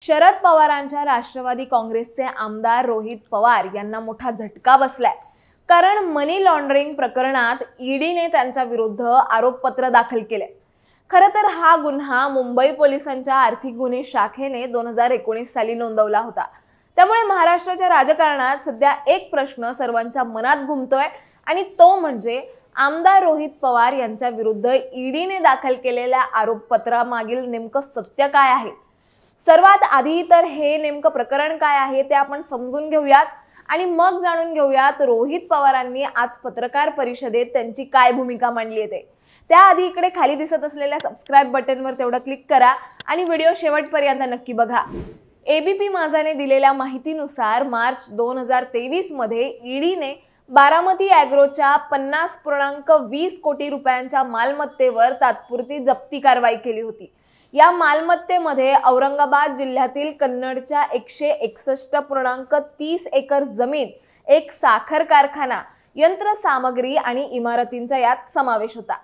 शरद पवारांच्या राष्ट्रवादी काँग्रेसचे आमदार रोहित पवार यांना मोठा झटका बसलाय। कारण मनी लॉन्ड्रिंग प्रकरणात ईडीने त्यांच्या विरुद्ध आरोपपत्र दाखल केले। खरं तर हा गुन्हा मुंबई पोलिसांच्या आर्थिक गुन्हे शाखेने 2019 साली नोंदवला होता। त्यामुळे महाराष्ट्राच्या राजकारणात सध्या एक प्रश्न सर्वांच्या मनात घुमतोय आणि तो म्हणजे आमदार रोहित पवार यांच्या विरुद्ध ईडीने दाखल केलेल्या आरोपपत्रामागील नेमकं सत्य काय आहे। सर्वात आधी तर हे नेमकं प्रकरण काय आहे ते आपण समजून घेऊयात आणि मग जाणून घेऊयात रोहित पवारांनी आज पत्रकार परिषदेत त्यांची काय भूमिका मांडली आहे ते। त्याआधी इकडे खाली दिसत असलेल्या सबस्क्राइब बटनवर तेवढं क्लिक करा आणि व्हिडिओ शेवटपर्यंत नक्की बघा। एबीपी माझाने दिलेल्या माहितीनुसार मार्च 2023 मध्ये ईडीने बारामती ॲग्रोच्या 50.20 कोटी रुपयांच्या मालमत्तेवर तात्पुरती जप्ती कारवाई केली होती। या मालमत्तेमध्ये औरंगाबाद जिल्ह्यातील कन्नडच्या 161.30 एकर जमीन, एक साखर कारखाना, यंत्रसामग्री आणि इमारतींचा यात समावेश होता।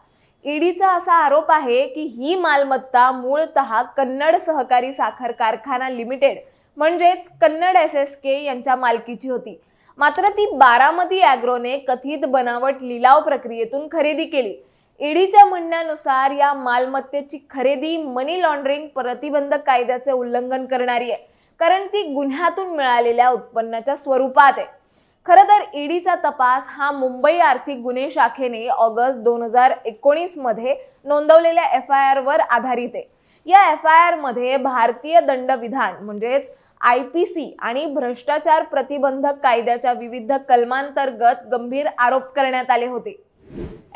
ईडीचा असा आरोप आहे की ही मालमत्ता मूळतः कन्नड सहकारी साखर कारखाना लिमिटेड म्हणजेच कन्नड एसएसके यांच्या मालकीची होती। मात्र ती बारामती ॲग्रोने कथित बनावट लिलाव प्रक्रियेतून खरेदी केली। ईडीच्या म्हणण्यानुसार या मालमत्तेची खरेदी मनी लॉन्ड्रिंग प्रतिबंधक कायद्याचे उल्लंघन करणारी आहे, कारण ती गुन्ह्यातून मिळालेल्या उत्पन्नाच्या स्वरूपात आहे। खरं तर ईडीचा तपास हा मुंबई आर्थिक गुन्हे शाखेने ऑगस्ट 2019 मध्ये नोंदवलेल्या एफआयआर वर आधारित आहे। या एफआयआर मध्ये भारतीय दंडविधान म्हणजेच आयपीसी आणि भ्रष्टाचार प्रतिबंधक कायद्याच्या विविध कलमांतर्गत गंभीर आरोप करण्यात आले होते।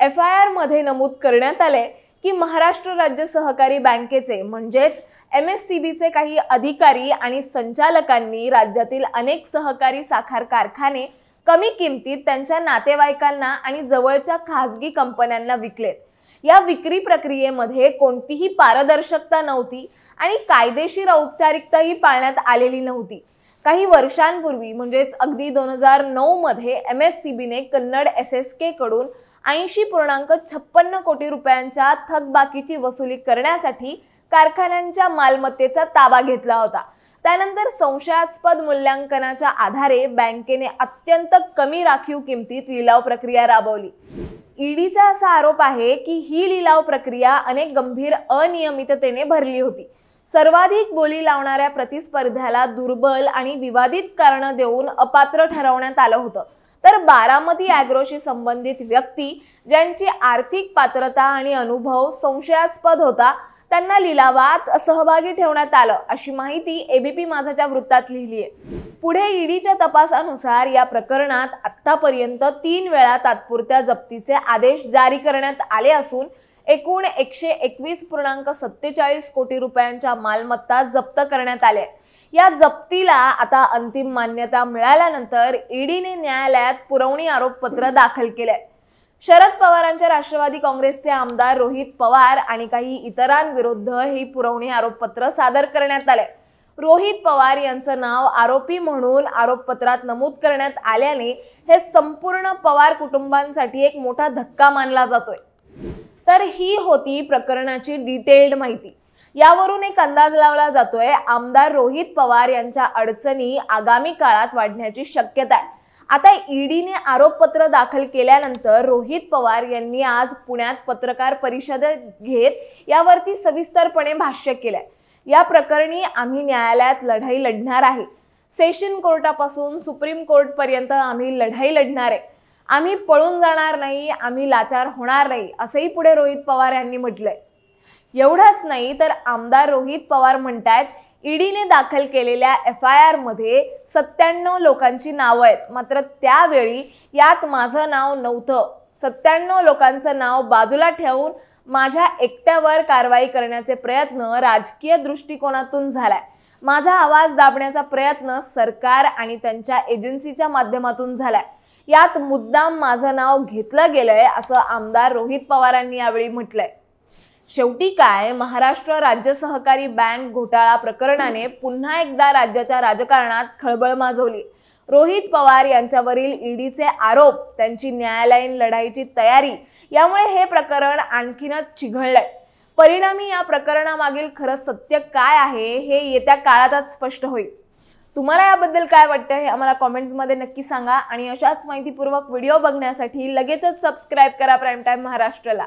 एफआयआर मध्ये नमूद करण्यात आले की महाराष्ट्र राज्य सहकारी बँकेचे म्हणजेच एमएससीबीचे काही अधिकारी आणि संचालकांनी राज्यातील अनेक सहकारी साखर कारखाने कमी किमतीत त्यांच्या नातेवाईकांना आणि जवळच्या खासगी कंपन्यांना विकलेत। या विक्री प्रक्रियेमध्ये कोणतीही पारदर्शकता नव्हती आणि कायदेशीर औपचारिकताही पाळण्यात आलेली नव्हती। काही वर्षांपूर्वी म्हणजेच अगदी 2009 मध्ये एमएससीबीने कन्नड एसएसके कडून 80.56 कोटी रुपयांच्या थकबाकीची वसुली करण्यासाठी कारखान्यांच्या मालमत्तेचा ताबा घेतला होता। त्यानंतर संशयास्पद मूल्यांकनाच्या आधारे बँकेने अत्यंत कमी राखीव किमतीत लिलाव प्रक्रिया राबवली। ईडीचा असा आरोप आहे की ही लिलाव प्रक्रिया अनेक गंभीर अनियमिततेने भरली होती। सर्वाधिक बोली लावणाऱ्या प्रतिस्पर्ध्याला दुर्बल आणि विवादित कारण देऊन अपात्र ठरवण्यात आलं होतं, तर बारामती ॲग्रोशी संबंधित व्यक्ती ज्यांची आर्थिक पात्रता आणि अनुभव संशयास्पद होता त्यांना लिलावात सहभागी ठेवण्यात आलं, अशी माहिती एबीपी माझाच्या वृत्तात लिहिली आहे। पुढे ईडीच्या तपासानुसार या प्रकरणात आतापर्यंत 3 वेळा तात्पुरत्या जप्तीचे आदेश जारी करण्यात आले असून एकूण 121.47 कोटी रुपयांच्या मालमत्ता जप्त करण्यात आल्या। या जप्तीला आता अंतिम मान्यता मिळाल्यानंतर ईडीने न्यायालयात पुरवणी आरोपपत्र दाखल केलंय। शरद पवारांच्या राष्ट्रवादी काँग्रेसचे आमदार रोहित पवार आणि काही इतरांविरुद्ध ही पुरवणी आरोपपत्र सादर करण्यात आले। रोहित पवार यांचं नाव आरोपी म्हणून आरोपपत्रात नमूद करण्यात आल्याने हे संपूर्ण पवार कुटुंबांसाठी एक मोठा धक्का मानला जातोय। तर ही होती प्रकरणाची डिटेल्ड माहिती। यावरून एक अंदाज लावला जातोय आमदार रोहित पवार यांच्या अडचणी आगामी काळात वाढण्याची शक्यता आहे। आता ईडीने आरोपपत्र दाखल केल्यानंतर रोहित पवार यांनी आज पुण्यात पत्रकार परिषद घेत यावरती सविस्तरपणे भाष्य केलंय। या प्रकरणी आम्ही न्यायालयात लढाई लढणार आहे। सेशन कोर्टापासून सुप्रीम कोर्ट पर्यंत आम्ही लढाई लढणार आहे। आम्ही पळून जाणार नाही, आम्ही लाचार होणार नाही, असंही पुढे रोहित पवार यांनी म्हटलंय। एवढंच नाही तर आमदार रोहित पवार म्हणतात ईडीने दाखल केलेल्या एफआयआर मध्ये 97 लोकांची नावं आहेत, मात्र त्यावेळी यात माझं नाव नव्हतं। 97 लोकांचं नाव बाजूला ठेवून माझ्या एकट्यावर कारवाई करण्याचे प्रयत्न राजकीय दृष्टिकोनातून झालाय। माझा आवाज दाबण्याचा प्रयत्न सरकार आणि त्यांच्या एजन्सीच्या माध्यमातून झालाय। यात मुद्दाम माझं नाव घेतलं गेलंय, असं आमदार रोहित पवारांनी यावेळी म्हटलंय। शेवटी काय, महाराष्ट्र राज्य सहकारी बँक घोटाळा प्रकरणाने पुन्हा एकदा राज्याच्या राजकारणात खळबळ माजवली। रोहित पवार यांच्यावरील ईडीचे आरोप, त्यांची न्यायालयीन लढाईची तयारी यामुळे हे प्रकरण आणखीनच चिघळलंय। परिणामी या प्रकरणामागील खरं सत्य काय आहे हे येत्या काळातच स्पष्ट होईल। तुम्हाला याबद्दल काय वाटतं हे आम्हाला कमेंट्समध्ये नक्की सांगा आणि अशाच माहितीपूर्वक व्हिडिओ बघण्यासाठी लगेचच सबस्क्राइब करा प्राईम टाइम महाराष्ट्रला।